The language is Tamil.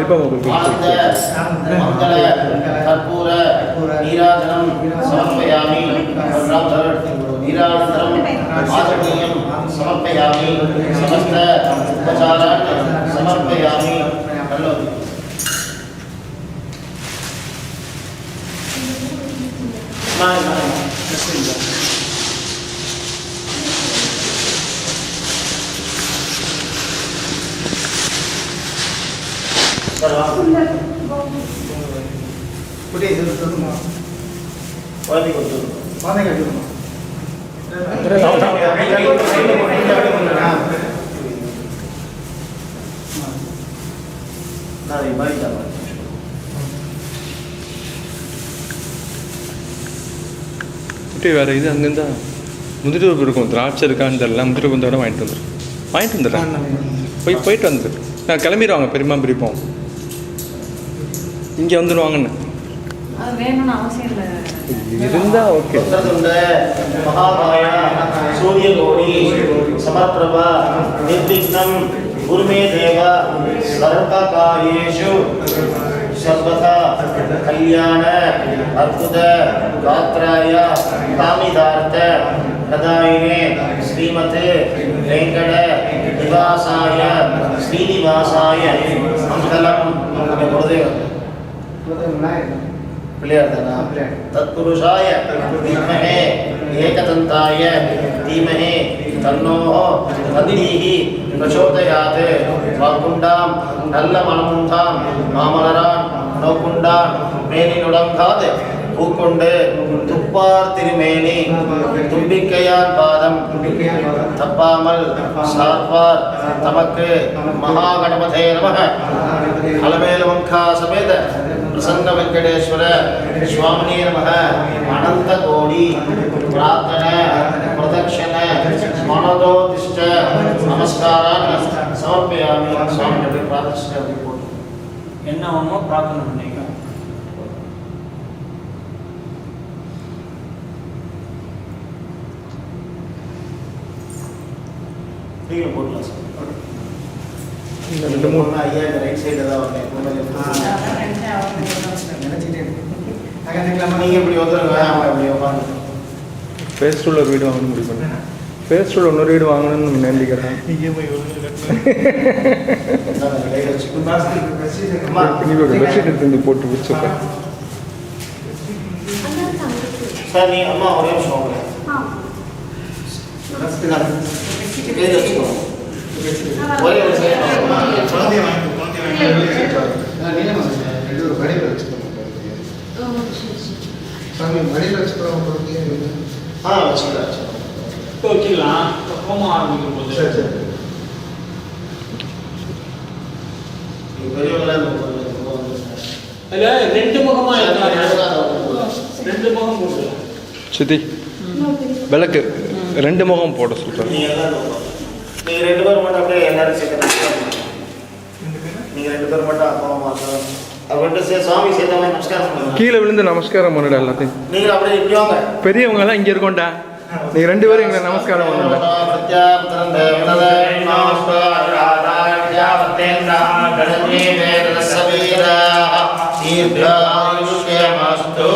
दीपम मंगल कर्पूर नीराजनं समर्पयामि नीराजनं आचमनीयं समर्पयामि समस्त उपचारान् समर्पयामि வேறு இது அங்கேருந்தா முதிரூர் இருக்கும் திராட்சை இருக்கான்னு தெரியல முதிரூர் வந்தோட வாங்கிட்டு வந்துடுறேன் போயிட்டு வந்து நான் கிளம்பிடுவாங்க பெரியம்மா பிரிப்போம் இங்கே வந்துடுவாங்கன்னு இருந்தா ஓகே மகாகாய சூரியகோடி சமப்பிரபா நிர்விக்னம் குருமே தேவ சர்வகாரியேஷு सर्वथा कल्याण अद्भुत गात्राय कामिदार्थ प्रदायिने श्रीमते वेंकट निवासाय श्रीनिवासाय मंगलम तत्पुरुषाय धीमहि एकदन्ताय धीमहि तन्नो तन्निः प्रचोदयात् वाकुण्डां नल्लमणमुण्डां मामलरान् नौकुण्डान् मेनिनुडङ्गात् பூக்கொண்டு துப்பார் திருமேனி தும்பிக்கையான் பாதம் தப்பாமல் சார்பார் தமக்கு மகாகணபதே நமः அலமேலமங்கா சமேத பிரசன்ன வெங்கடேஸ்வர சுவாமினே நமः அனந்த கோடி பிரார்த்தன பிரதட்சண மனதோதிஷ்ட நமஸ்காரான் சமர்ப்பயாமி. சுவாமி பிரார்த்தனை என்ன ஒன்றோ பிரார்த்தனை பண்ணீங்க. நீங்கள் போடலாம் சார். ரெண்டு மூணு ஐயா இந்த ரைட் சைடில் தான் வந்தேன். நீங்கள் இப்படி வந்துடுங்க. அப்படி உட்காந்து பேஸ்டூரில் ஒரு வீடு வாங்கணும் முடிவு பண்ணேன். பேஸ்டூரில் இன்னொரு வீடு வாங்கணும்னு நினைக்கிறேன். பெட்ஷீட் எடுத்து போட்டு வச்சுருக்கேன் சார். நீ அம்மா ஒரே விஷயம் ஒரே வச்சுக்கலாம். ஹோமம் ஆரம்பிக்கும் போது ரெண்டு முகமா ரெண்டு முகம் போட்டு சுத்தி விளக்கு ரெண்டு முகம் போட சொல்கிறேன். நீங்கள் ரெண்டு பேரும் மட்டும் அப்படியே எல்லாரும் சேர்த்து நீங்கள் ரெண்டு பேரும் மட்டும் அப்பா அவர்கிட்ட சுவாமி சேர்த்த மாதிரி நமஸ்காரம் பண்ணுங்க. கீழே விழுந்து நமஸ்காரம் பண்ணிட எல்லாத்தையும். நீங்கள் அப்படியே இப்படி வாங்க. பெரியவங்க எல்லாம் இங்கே இருக்கோண்டா. நீங்கள் ரெண்டு பேரும் எங்களை நமஸ்காரம் பண்ணுங்க. தீர்காயுஷ்யமஸ்து